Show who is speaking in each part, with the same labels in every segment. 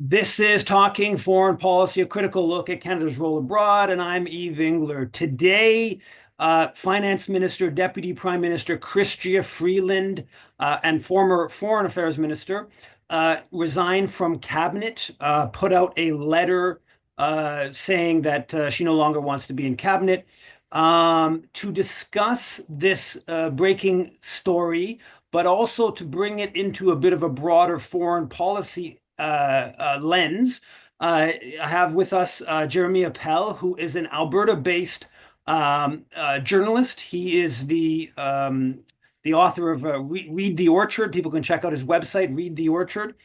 Speaker 1: This is Talking Foreign Policy, a critical look at Canada's role abroad, and I'm Eve Engler. Today, Finance Minister, Deputy Prime Minister Chrystia Freeland, and former Foreign Affairs Minister resigned from cabinet, put out a letter saying that she no longer wants to be in cabinet. To discuss this breaking story, but also to bring it into a bit of a broader foreign policy lens. I have with us Jeremy Appel, who is an Alberta-based journalist. He is the author of Read the Orchard. People can check out his website, Read the Orchard.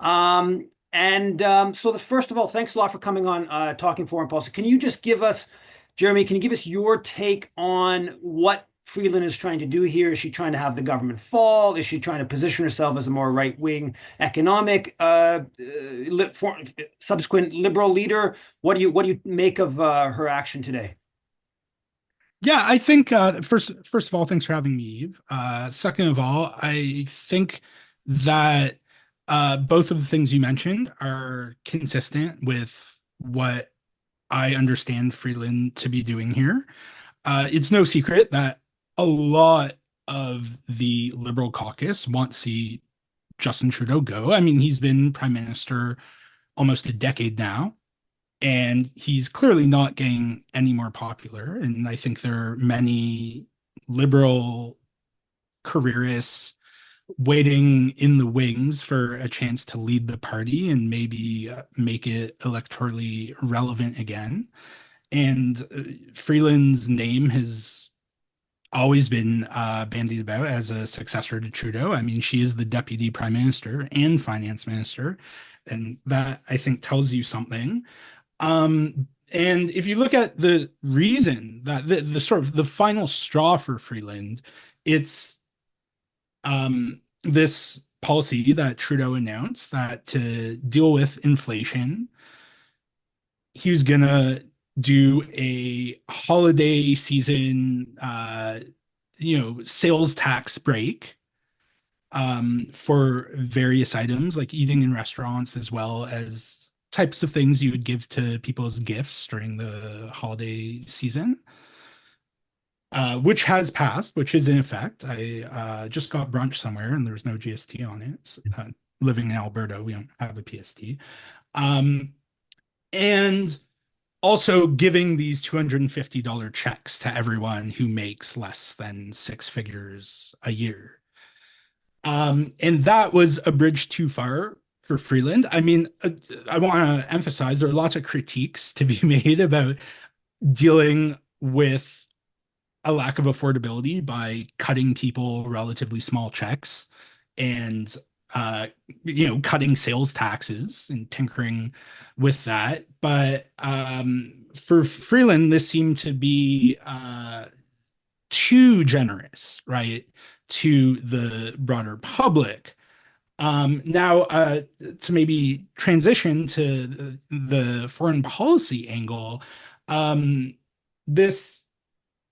Speaker 1: So, first of all, thanks a lot for coming on Talking Foreign Policy. Can you just give us, Jeremy, can you give us your take on what Freeland is trying to do here? Is she trying to have the government fall? Is she trying to position herself as a more right-wing economic subsequent liberal leader? What do you make of her action today?
Speaker 2: Yeah, I think first of all, thanks for having me, Eve. Second of all, I think that both of the things you mentioned are consistent with what I understand Freeland to be doing here. It's no secret that a lot of the Liberal caucus want to see Justin Trudeau go. I mean, he's been prime minister almost a decade now, and he's clearly not getting any more popular. And I think there are many liberal careerists waiting in the wings for a chance to lead the party and maybe make it electorally relevant again. And Freeland's name has always been bandied about as a successor to Trudeau. I mean, she is the deputy prime minister and finance minister, and that I think tells you something. And if you look at the reason that the sort of the final straw for Freeland, it's this policy that Trudeau announced that to deal with inflation, he was gonna do a holiday season, sales tax break for various items like eating in restaurants as well as types of things you would give to people as gifts during the holiday season, which has passed, which is in effect. I just got brunch somewhere and there was no GST on it. So, living in Alberta, we don't have a PST. Um, and also giving these $250 checks to everyone who makes less than six figures a year. And that was a bridge too far for Freeland. I mean, I want to emphasize there are lots of critiques to be made about dealing with a lack of affordability by cutting people relatively small checks and cutting sales taxes and tinkering with that. But for Freeland, this seemed to be too generous, right, to the broader public. Now, to maybe transition to the foreign policy angle, this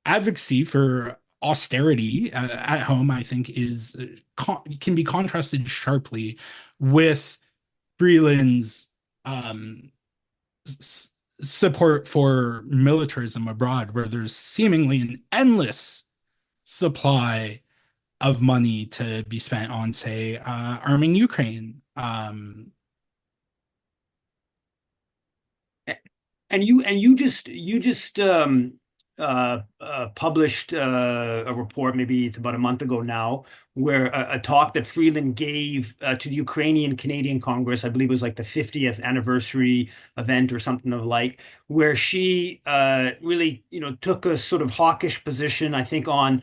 Speaker 2: advocacy for austerity at home, I think, is can be contrasted sharply with Freeland's support for militarism abroad, where there's seemingly an endless supply of money to be spent on, say, arming Ukraine.
Speaker 1: And you just published a report, maybe it's about a month ago now, where a talk that Freeland gave to the Ukrainian Canadian Congress, I believe it was like the 50th anniversary event or something of like, where she really, took a sort of hawkish position, I think, on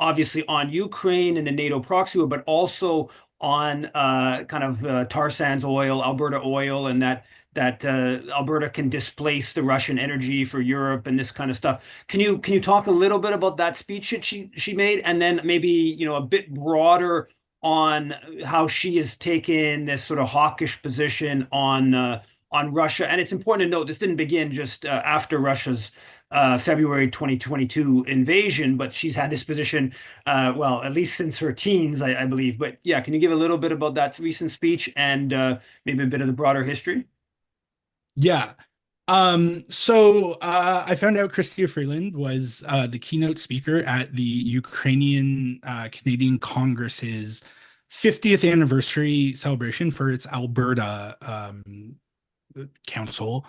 Speaker 1: obviously on Ukraine and the NATO proxy war, but also on kind of tar sands oil, Alberta oil, and that Alberta can displace the Russian energy for Europe and this kind of stuff. Can you talk a little bit about that speech that she made, and then maybe a bit broader on how she has taken this sort of hawkish position on Russia. And it's important to note this didn't begin just after Russia's February 2022 invasion, but she's had this position, well, at least since her teens, I believe. But yeah, can you give a little bit about that recent speech and maybe a bit of the broader history?
Speaker 2: Yeah. I found out Chrystia Freeland was the keynote speaker at the Ukrainian Canadian Congress's 50th anniversary celebration for its Alberta council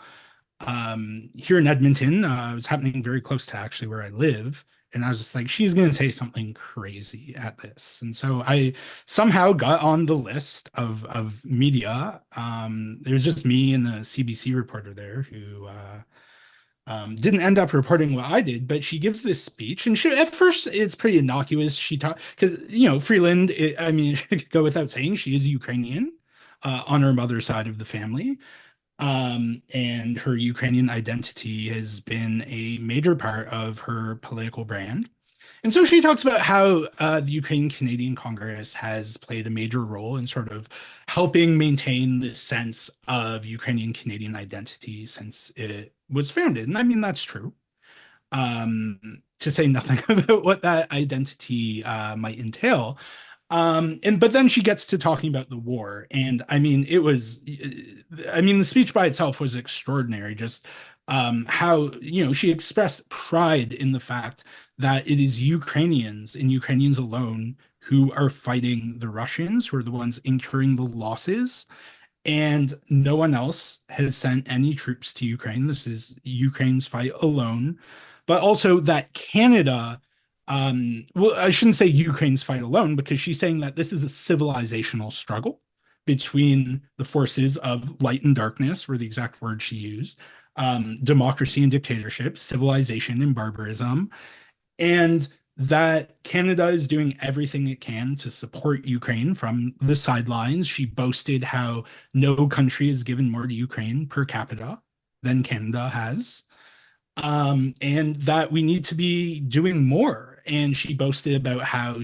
Speaker 2: here in Edmonton. It was happening very close to actually where I live. And I was just like, she's going to say something crazy at this. And so I somehow got on the list of media. It was just me and the CBC reporter there who didn't end up reporting what I did, but she gives this speech. And at first, it's pretty innocuous. She talked, because, Freeland, I mean, it should go without saying, she is Ukrainian on her mother's side of the family. And her Ukrainian identity has been a major part of her political brand. And so she talks about how the Ukrainian Canadian Congress has played a major role in sort of helping maintain this sense of Ukrainian Canadian identity since it was founded. And I mean, that's true. To say nothing about what that identity might entail. But then she gets to talking about the war, and I mean, the speech by itself was extraordinary. Just how she expressed pride in the fact that it is Ukrainians and Ukrainians alone who are fighting the Russians, who are the ones incurring the losses, and no one else has sent any troops to Ukraine. This is Ukraine's fight alone, but also that Canada, well, I shouldn't say Ukraine's fight alone because she's saying that this is a civilizational struggle between the forces of light and darkness, were the exact words she used, democracy and dictatorship, civilization and barbarism, and that Canada is doing everything it can to support Ukraine from the sidelines. She boasted how no country has given more to Ukraine per capita than Canada has, and that we need to be doing more. And she boasted about how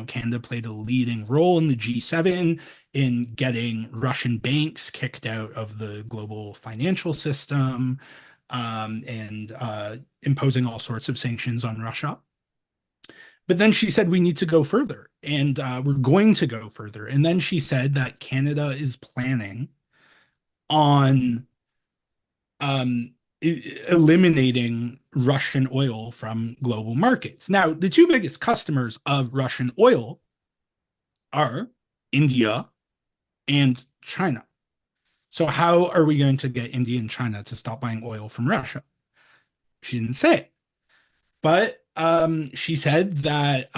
Speaker 2: Canada played a leading role in the G7 in getting Russian banks kicked out of the global financial system, and imposing all sorts of sanctions on Russia. But then she said we need to go further, and we're going to go further. And then she said that Canada is planning on eliminating Russian oil from global markets. Now, the two biggest customers of Russian oil are India and China. So, how are we going to get India and China to stop buying oil from Russia? She didn't say. But she said that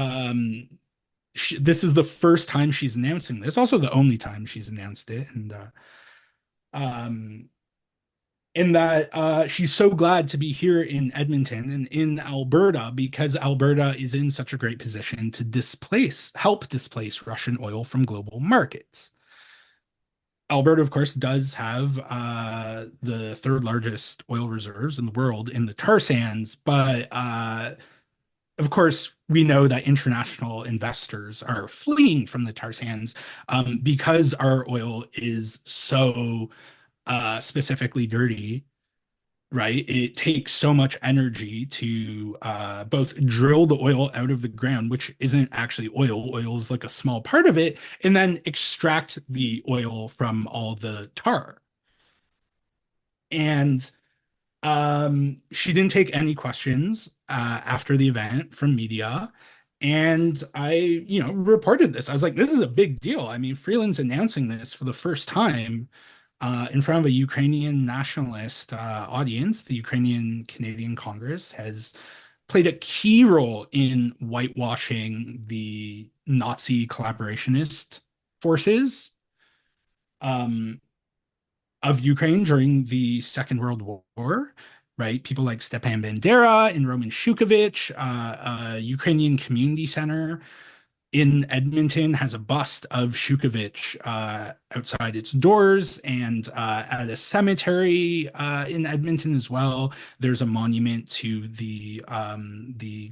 Speaker 2: this is the first time she's announcing this, also the only time she's announced it. And in that she's so glad to be here in Edmonton and in Alberta because Alberta is in such a great position to help displace Russian oil from global markets. Alberta, of course, does have the third largest oil reserves in the world in the tar sands, but of course, we know that international investors are fleeing from the tar sands because our oil is so specifically dirty, right? It takes so much energy to both drill the oil out of the ground, which isn't actually oil. Oil is like a small part of it, and then extract the oil from all the tar. And she didn't take any questions after the event from media. And I, reported this. I was like, this is a big deal. I mean, Freeland's announcing this for the first time in front of a Ukrainian nationalist audience. The Ukrainian Canadian Congress has played a key role in whitewashing the Nazi collaborationist forces of Ukraine during the Second World War, right? People like Stepan Bandera and Roman Shukovich, Ukrainian Community Center. in Edmonton has a bust of Shukovich outside its doors, and at a cemetery in Edmonton as well, there's a monument to the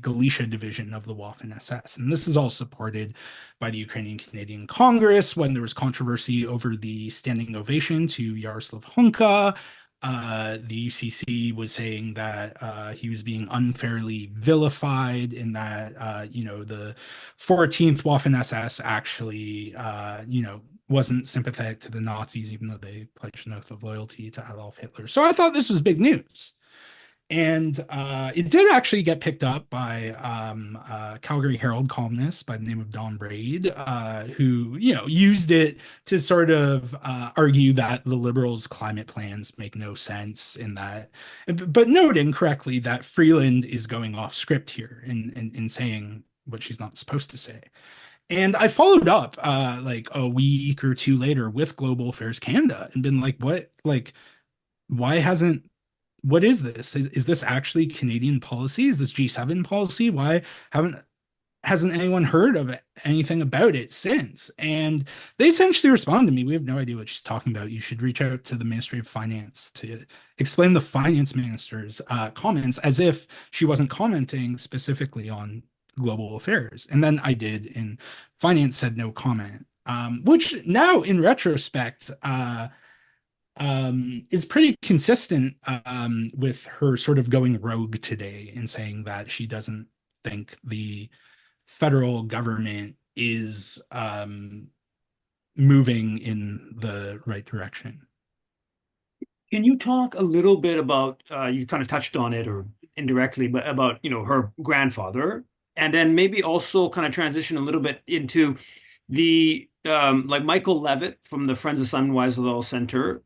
Speaker 2: Galicia division of the Waffen SS, and this is all supported by the Ukrainian Canadian Congress when there was controversy over the standing ovation to Yaroslav Hunka. The UCC was saying that he was being unfairly vilified, in that the 14th Waffen SS actually wasn't sympathetic to the Nazis, even though they pledged an oath of loyalty to Adolf Hitler. So I thought this was big news. And it did actually get picked up by Calgary Herald columnist by the name of Don Braid, who used it to sort of argue that the Liberals' climate plans make no sense in that, but noting correctly that Freeland is going off script here in saying what she's not supposed to say. And I followed up like a week or two later with Global Affairs Canada and been like, what, like, why hasn't what is this? Is this actually Canadian policy? Is this G7 policy? Why haven't hasn't anyone heard of anything about it since? And they essentially respond to me, we have no idea what she's talking about. You should reach out to the Ministry of Finance to explain the finance minister's comments, as if she wasn't commenting specifically on global affairs. And then I did, and finance said no comment, which now in retrospect, is pretty consistent with her sort of going rogue today and saying that she doesn't think the federal government is moving in the right direction.
Speaker 1: Can you talk a little bit about, you kind of touched on it or indirectly, but about, her grandfather, and then maybe also kind of transition a little bit into the like Michael Levitt from the Friends of Simon Wiesenthal Center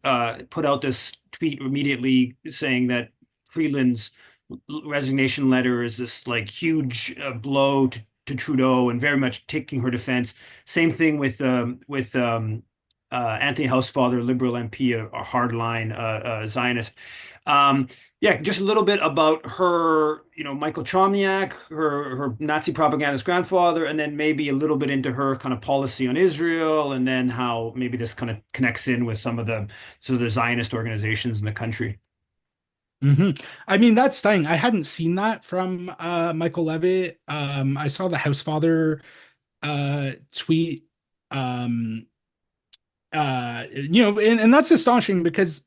Speaker 1: put out this tweet immediately saying that Freeland's resignation letter is this like huge blow to Trudeau and very much taking her defense. Same thing with Anthony Housefather, Liberal MP, a hardline Zionist. Yeah, just a little bit about her, Michael Chomyak, her Nazi propagandist grandfather, and then maybe a little bit into her kind of policy on Israel, and then how maybe this kind of connects in with some of the Zionist organizations in the country.
Speaker 2: I mean, that's stunning. I hadn't seen that from Michael Levitt. I saw the Housefather tweet. Um, and that's astonishing because,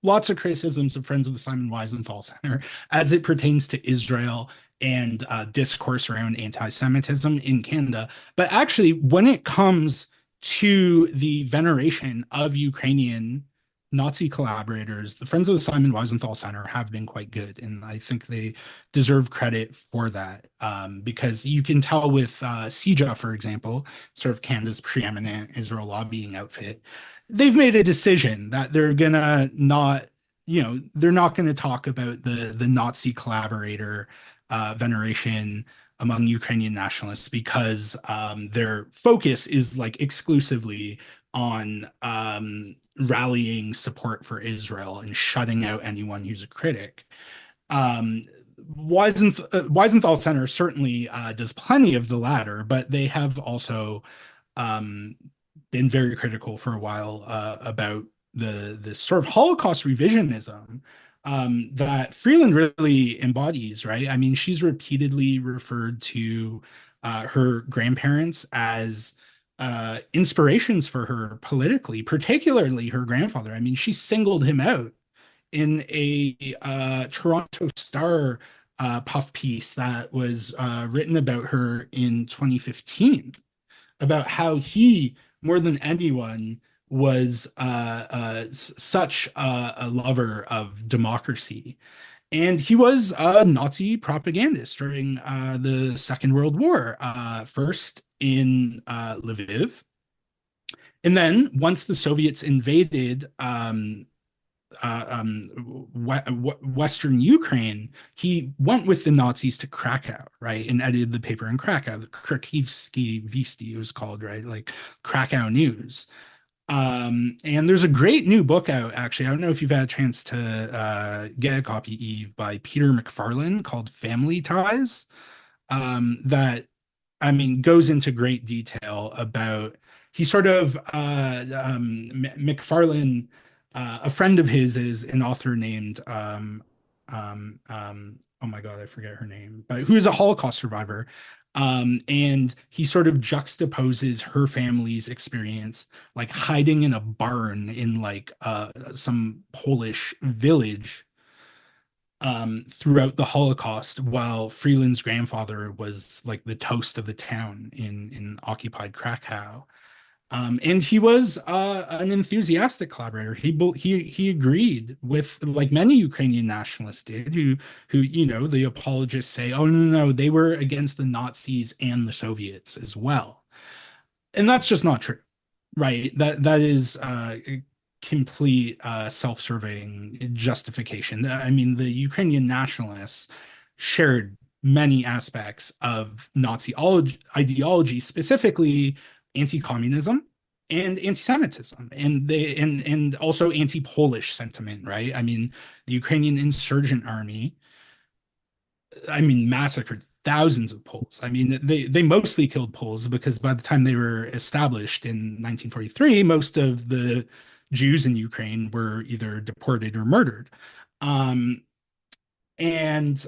Speaker 2: lots of criticisms of Friends of the Simon Wiesenthal Center as it pertains to Israel and discourse around anti-Semitism in Canada. But actually, when it comes to the veneration of Ukrainian Nazi collaborators, the Friends of the Simon Wiesenthal Center have been quite good, and I think they deserve credit for that, because you can tell with CIJA, for example, sort of Canada's preeminent Israel lobbying outfit, they've made a decision that they're gonna not, they're not going to talk about the Nazi collaborator veneration among Ukrainian nationalists, because their focus is like exclusively on rallying support for Israel and shutting out anyone who's a critic. Um, Wiesenthal Center certainly does plenty of the latter, but they have also um, been very critical for a while about the sort of Holocaust revisionism that Freeland really embodies, right? I mean, she's repeatedly referred to her grandparents as inspirations for her politically, particularly her grandfather. I mean, she singled him out in a Toronto Star puff piece that was written about her in 2015, about how he, more than anyone, was such a lover of democracy. And he was a Nazi propagandist during the Second World War, first in Lviv. And then once the Soviets invaded Western Ukraine, he went with the Nazis to Krakow, right, and edited the paper in Krakow, the Krakowski Visti, it was called, right, like Krakow News. And there's a great new book out, actually. I don't know if you've had a chance to get a copy, Eve, by Peter McFarlane, called Family Ties, that I mean, goes into great detail about he sort of McFarlane, a friend of his is an author named oh my God, I forget her name, but who is a Holocaust survivor. And he sort of juxtaposes her family's experience, like hiding in a barn in like some Polish village throughout the Holocaust, while Freeland's grandfather was like the toast of the town in occupied Krakow. And he was an enthusiastic collaborator. He agreed with, like many Ukrainian nationalists did, who the apologists say, oh no, they were against the Nazis and the Soviets as well, and that's just not true, right? That is complete self-serving justification. I mean, the Ukrainian nationalists shared many aspects of Nazi ideology, specifically anti-communism and anti-Semitism, and they and also anti-Polish sentiment, right? I mean, the Ukrainian insurgent army, I mean, massacred thousands of Poles. I mean, they mostly killed Poles because by the time they were established in 1943, most of the Jews in Ukraine were either deported or murdered. Um, and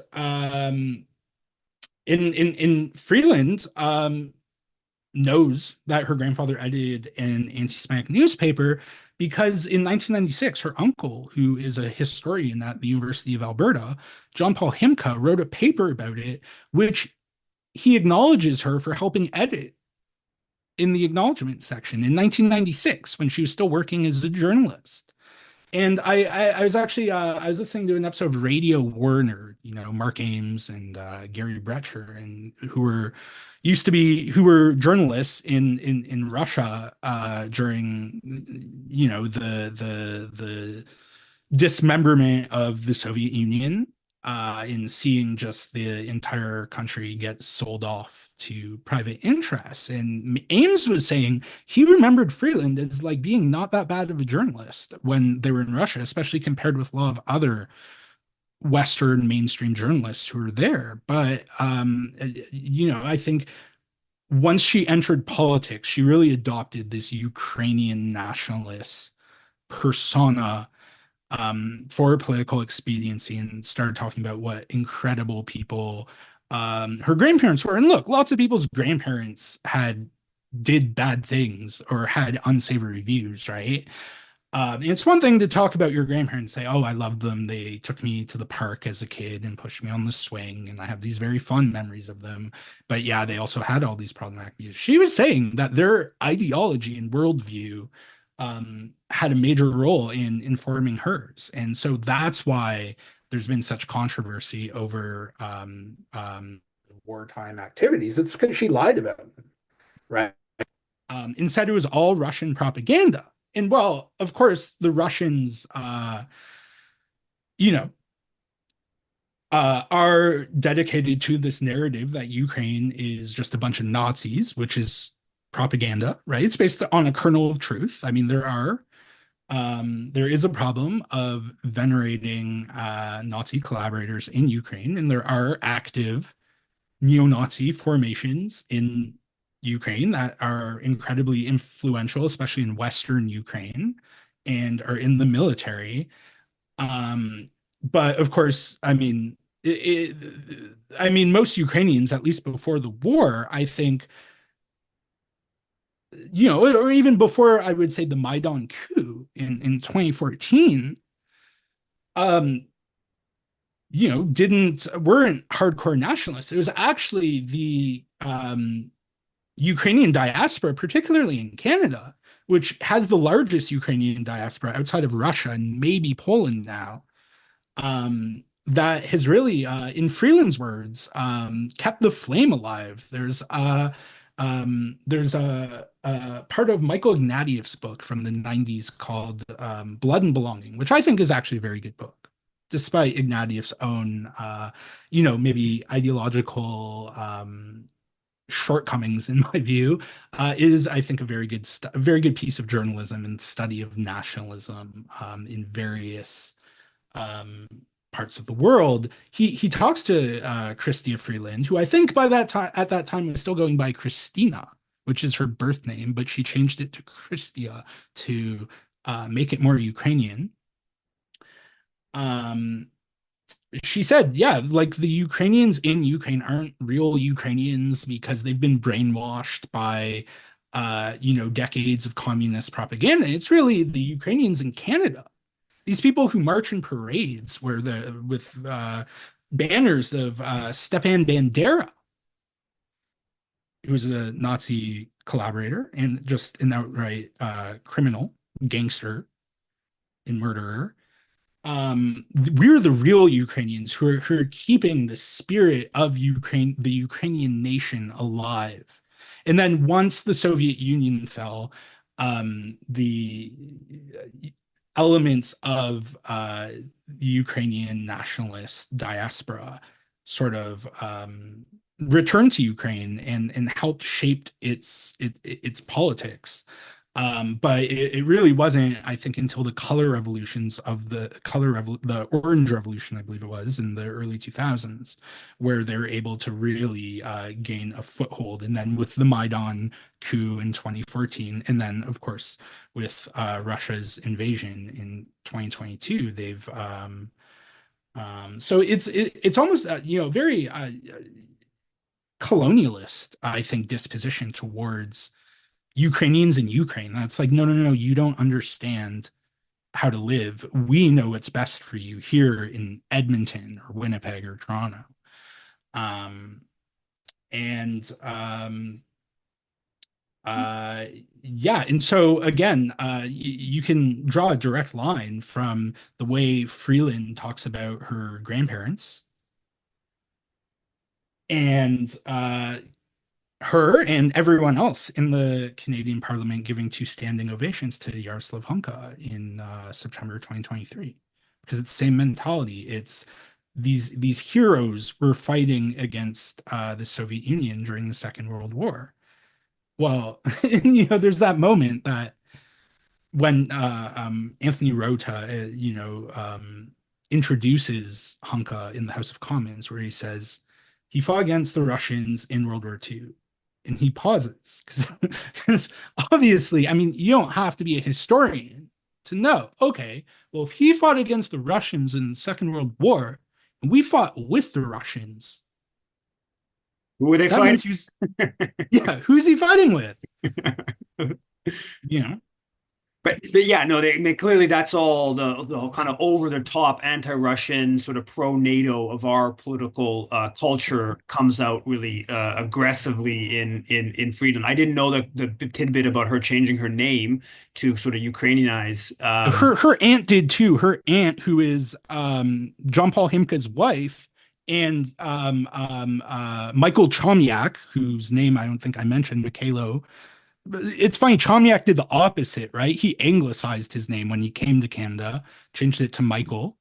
Speaker 2: in Freeland, knows that her grandfather edited an anti-Semitic newspaper because in 1996, her uncle, who is a historian at the University of Alberta, John Paul Himka, wrote a paper about it, which he acknowledges her for helping edit in the acknowledgement section in 1996 when she was still working as a journalist. And I was actually I was listening to an episode of Radio Warner, Mark Ames and Gary Brecher, and who were journalists in Russia during the dismemberment of the Soviet Union, in seeing just the entire country get sold off to private interests. And Ames was saying he remembered Freeland as like being not that bad of a journalist when they were in Russia, especially compared with a lot of other Western mainstream journalists who were there. But I think once she entered politics, she really adopted this Ukrainian nationalist persona for political expediency and started talking about what incredible people her grandparents were. And look, lots of people's grandparents did bad things or had unsavory views, right? It's one thing to talk about your grandparents, say, "Oh, I loved them. They took me to the park as a kid and pushed me on the swing, and I have these very fond memories of them." But yeah, they also had all these problematic views. She was saying that their ideology and worldview had a major role in informing hers, and so that's why there's been such controversy over wartime activities. It's because she lied about them, right? Instead, it was all Russian propaganda. And well, of course, the Russians, you know, are dedicated to this narrative that Ukraine is just a bunch of Nazis, which is propaganda, right? It's based on a kernel of truth. I mean, there is a problem of venerating Nazi collaborators in Ukraine, and there are active neo-Nazi formations in Ukraine that are incredibly influential, especially in Western Ukraine, and are in the military. But of course, I mean, most Ukrainians, at least before the war, I think, or even before, I would say the Maidan coup in 2014, um, weren't hardcore nationalists. It was actually the Ukrainian diaspora, particularly in Canada, which has the largest Ukrainian diaspora outside of Russia and maybe Poland now, that has really, in Freeland's words, kept the flame alive. There's a part of Michael Ignatieff's book from the 90s called Blood and Belonging, which I think is actually a very good book, despite Ignatieff's own, maybe ideological shortcomings in my view. It is, I think, a very good piece of journalism and study of nationalism in various um, parts of the world. He talks to Chrystia Freeland, who I think by that time at that time was still going by Christina, which is her birth name, but she changed it to Chrystia to make it more Ukrainian. Um, she said, yeah, like the Ukrainians in Ukraine aren't real Ukrainians because they've been brainwashed by, decades of communist propaganda. It's really the Ukrainians in Canada. These people who march in parades where the with banners of Stepan Bandera, who's a Nazi collaborator and just an outright criminal, gangster, and murderer. We're the real Ukrainians who are keeping the spirit of Ukraine, the Ukrainian nation alive. And then once the Soviet Union fell, the elements of the Ukrainian nationalist diaspora sort of returned to Ukraine and helped shape its politics. But it really wasn't, I think, until the color revolutions of the Orange Revolution, I believe it was, in the early 2000s, where they're able to really gain a foothold. And then with the Maidan coup in 2014, and then, of course, with Russia's invasion in 2022, they've so it's almost very colonialist, I think, disposition towards Ukrainians in Ukraine. That's like, no, no, no, you don't understand how to live. We know what's best for you here in Edmonton or Winnipeg or Toronto. Um, and uh, yeah, and so again, you can draw a direct line from the way Freeland talks about her grandparents and her and everyone else in the Canadian Parliament giving two standing ovations to Yaroslav Hunka in September 2023, because it's the same mentality. It's these heroes were fighting against the Soviet Union during the Second World War. Well, there's that moment that when Anthony Rota, introduces Hunka in the House of Commons, where he says he fought against the Russians in World War II. And he pauses because obviously, I mean, you don't have to be a historian to know. Okay, well, if he fought against the Russians in the Second World War, and we fought with the Russians,
Speaker 1: Who were they
Speaker 2: that
Speaker 1: fighting?
Speaker 2: means yeah, who's he fighting with? You know,
Speaker 1: But yeah, no, they clearly that's all the kind of over the top anti-Russian sort of pro-NATO of our political culture comes out really aggressively in Freedom. I didn't know the tidbit about her changing her name to sort of Ukrainianize.
Speaker 2: her aunt did too. Her aunt, who is John Paul Himka's wife, and Michael Chomyak, whose name I don't think I mentioned, Mikhailo. It's funny, Chomyak did the opposite, right? He anglicized his name when he came to Canada, changed it to Michael,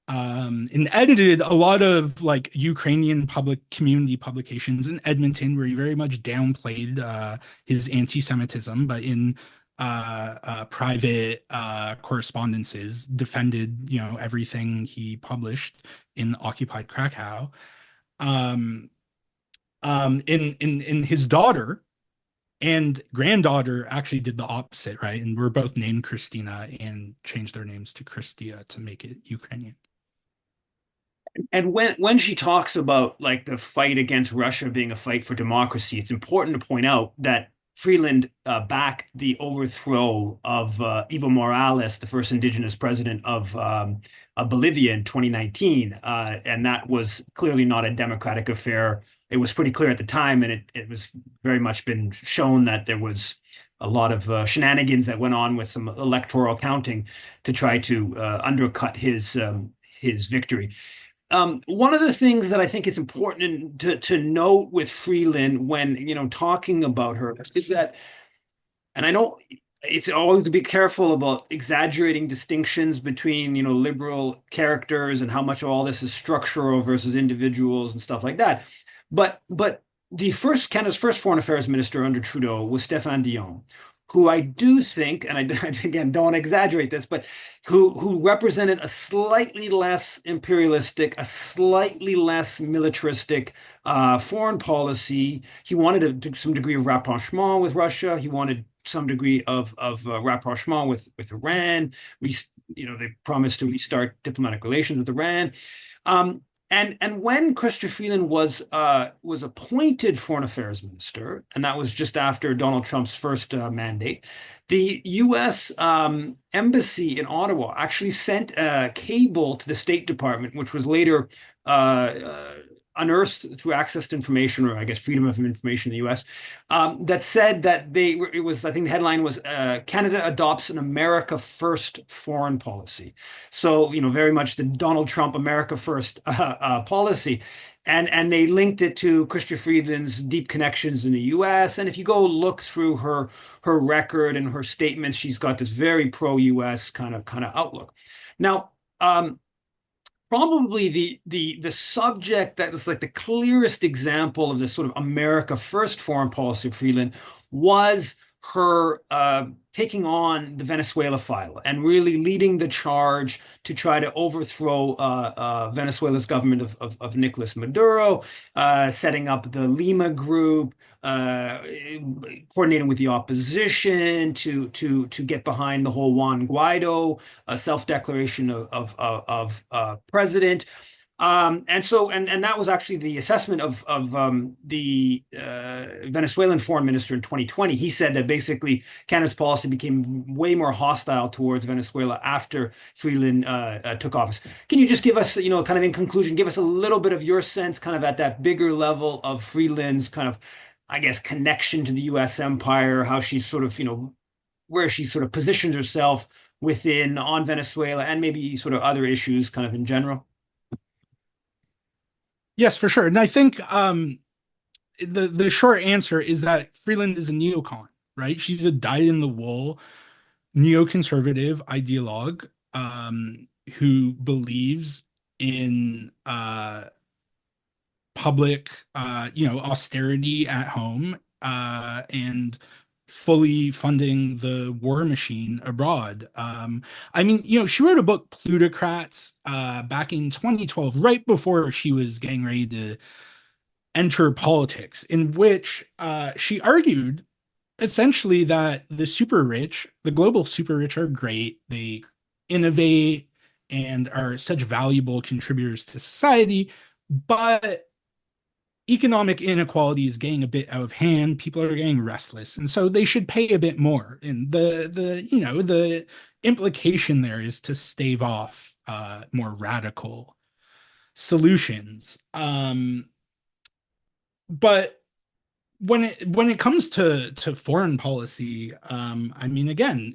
Speaker 2: and edited a lot of like Ukrainian public community publications in Edmonton, where he very much downplayed his anti-Semitism, but in private correspondences defended, everything he published in occupied Krakow. Um, in his daughter and granddaughter actually did the opposite, right? And we're both named Christina and changed their names to Chrystia to make it Ukrainian.
Speaker 1: And when she talks about like the fight against Russia being a fight for democracy, it's important to point out that Freeland backed the overthrow of Evo Morales, the first indigenous president of Bolivia in 2019, and that was clearly not a democratic affair. It was pretty clear at the time, and it was very much been shown that there was a lot of shenanigans that went on with some electoral counting to try to undercut his victory. One of the things that I think is important to note with Freeland when, talking about her is that, and I know it's always to be careful about exaggerating distinctions between, liberal characters and how much of all this is structural versus individuals and stuff like that. But Canada's first foreign affairs minister under Trudeau was Stéphane Dion, who I do think, and I again don't want to exaggerate this, but who represented a slightly less imperialistic, a slightly less militaristic foreign policy. He wanted some degree of rapprochement with Russia. He wanted some degree of rapprochement with Iran. We, they promised to restart diplomatic relations with Iran. Um, and when Chrystia Freeland was appointed Foreign Affairs Minister, and that was just after Donald Trump's first mandate, the U.S. Embassy in Ottawa actually sent a cable to the State Department, which was later uh, uh, unearthed through access to information, or I guess freedom of information in the U.S. That said that it was, I think the headline was Canada adopts an America First foreign policy. So, very much the Donald Trump America First policy. And they linked it to Chrystia Freeland's deep connections in the US. And if you go look through her record and her statements, she's got this very pro-US kind of outlook. Now, probably the subject that is like the clearest example of this sort of America First foreign policy of Freeland was her taking on the Venezuela file and really leading the charge to try to overthrow Venezuela's government of Nicolas Maduro, setting up the Lima Group, uh, coordinating with the opposition to get behind the whole Juan Guaido self-declaration of president. And that was actually the assessment of the Venezuelan foreign minister in 2020. He said that basically Canada's policy became way more hostile towards Venezuela after Freeland took office. Can you just give us, kind of in conclusion, give us a little bit of your sense, kind of at that bigger level of Freeland's kind of, I guess, connection to the U.S. empire, how she's sort of, where she sort of positions herself within on Venezuela and maybe sort of other issues kind of in general?
Speaker 2: Yes, for sure. And I think the short answer is that Freeland is a neocon, right? She's a dyed-in-the-wool neoconservative ideologue who believes in public, austerity at home and fully funding the war machine abroad. I mean, she wrote a book, Plutocrats, back in 2012, right before she was getting ready to enter politics, in which she argued essentially that the super rich, the global super rich, are great. They innovate and are such valuable contributors to society, but economic inequality is getting a bit out of hand. People are getting restless, and so they should pay a bit more. And the implication there is to stave off more radical solutions. But when it comes to foreign policy, I mean, again,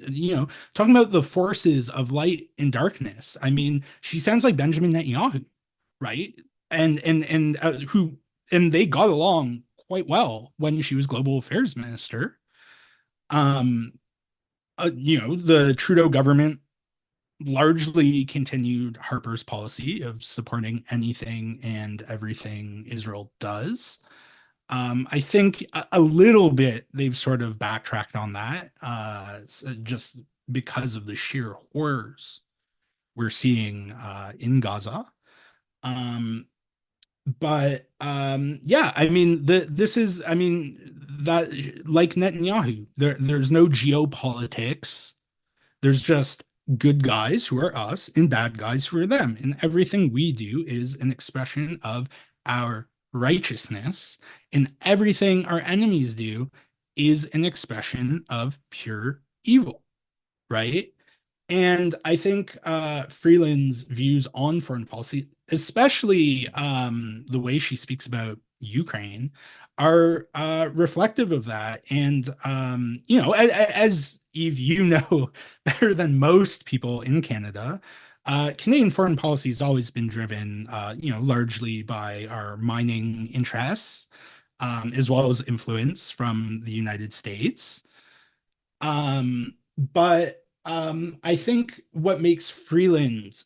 Speaker 2: talking about the forces of light and darkness. I mean, she sounds like Benjamin Netanyahu, right? And they got along quite well when she was global affairs minister. Um, the Trudeau government largely continued Harper's policy of supporting anything and everything Israel does. I think a little bit they've sort of backtracked on that, just because of the sheer horrors we're seeing in Gaza. Um, but yeah, I mean, this is, I mean, that, like Netanyahu, there's no geopolitics. There's just good guys who are us and bad guys who are them. And everything we do is an expression of our righteousness. And everything our enemies do is an expression of pure evil, right? And I think Freeland's views on foreign policy, especially the way she speaks about Ukraine, are reflective of that. And as Eve, better than most people in Canada, Canadian foreign policy has always been driven, largely by our mining interests, as well as influence from the United States. But I think what makes Freeland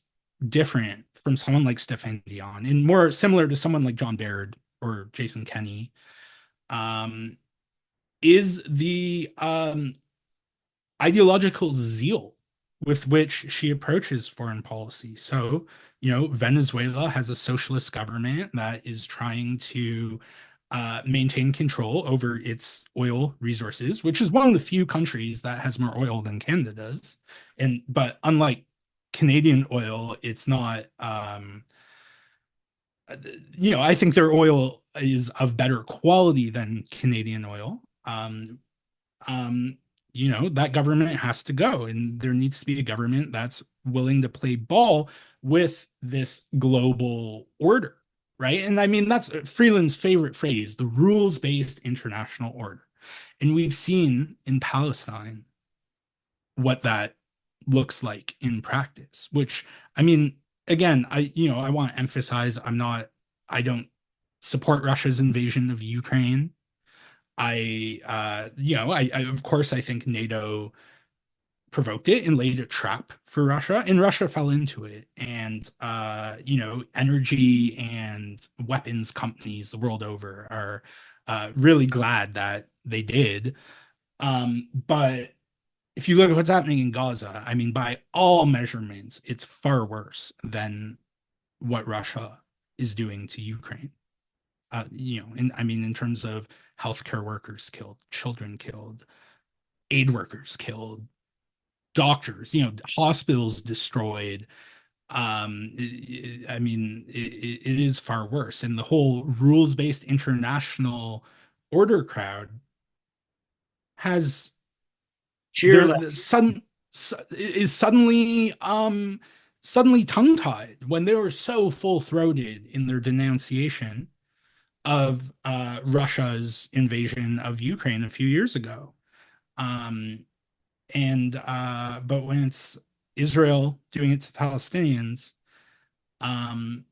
Speaker 2: different from someone like Stefan Dion and more similar to someone like John Baird or Jason Kenney, um, is the ideological zeal with which she approaches foreign policy. So, Venezuela has a socialist government that is trying to maintain control over its oil resources, which is one of the few countries that has more oil than Canada does. But unlike Canadian oil, it's not. I think their oil is of better quality than Canadian oil. Um, that government has to go, and there needs to be a government that's willing to play ball with this global order, right? And I mean, that's Freeland's favorite phrase, the rules-based international order. And we've seen in Palestine what that looks like in practice, which I mean, again, I want to emphasize I don't support Russia's invasion of Ukraine. I of course I think NATO provoked it and laid a trap for Russia, and Russia fell into it. And energy and weapons companies the world over are really glad that they did. But if you look at what's happening in Gaza, I mean, by all measurements, it's far worse than what Russia is doing to Ukraine. And I mean, in terms of healthcare workers killed, children killed, aid workers killed, doctors, hospitals destroyed. I mean, it is far worse. And the whole rules-based international order crowd has
Speaker 1: Cheer
Speaker 2: their
Speaker 1: left.
Speaker 2: the sudden is suddenly tongue-tied when they were so full-throated in their denunciation of Russia's invasion of Ukraine a few years ago. Um, and but when it's Israel doing it to Palestinians, um,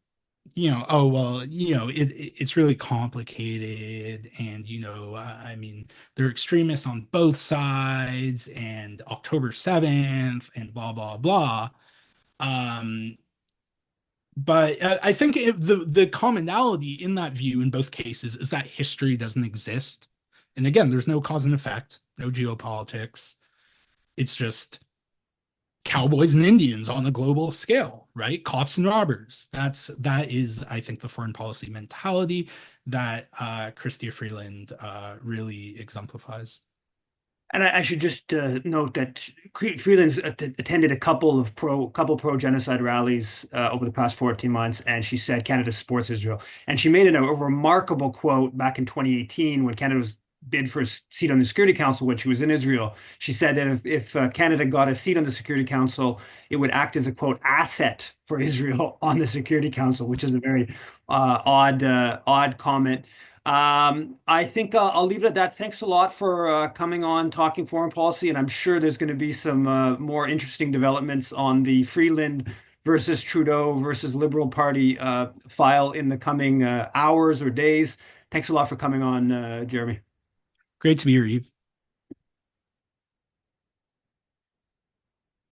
Speaker 2: oh well, it's really complicated, and I mean, they're extremists on both sides, and October 7th, and blah blah blah. Um, but I think the commonality in that view in both cases is that history doesn't exist. And again, there's no cause and effect, no geopolitics. It's just cowboys and Indians on a global scale, right? Cops and robbers. That is, I think, the foreign policy mentality that Chrystia Freeland really exemplifies.
Speaker 1: And I should just note that Freeland's attended a couple pro genocide rallies over the past 14 months, and she said Canada supports Israel. And she made a remarkable quote back in 2018 when Canada was bid for a seat on the Security Council when she was in Israel. She said that if Canada got a seat on the Security Council, it would act as a quote asset for Israel on the Security Council, which is a very odd comment. I think I'll leave it at that. Thanks a lot for coming on, talking foreign policy, and I'm sure there's going to be some more interesting developments on the Freeland versus Trudeau versus Liberal Party file in the coming hours or days. Thanks a lot for coming on, Jeremy.
Speaker 2: Great to be here, Eve.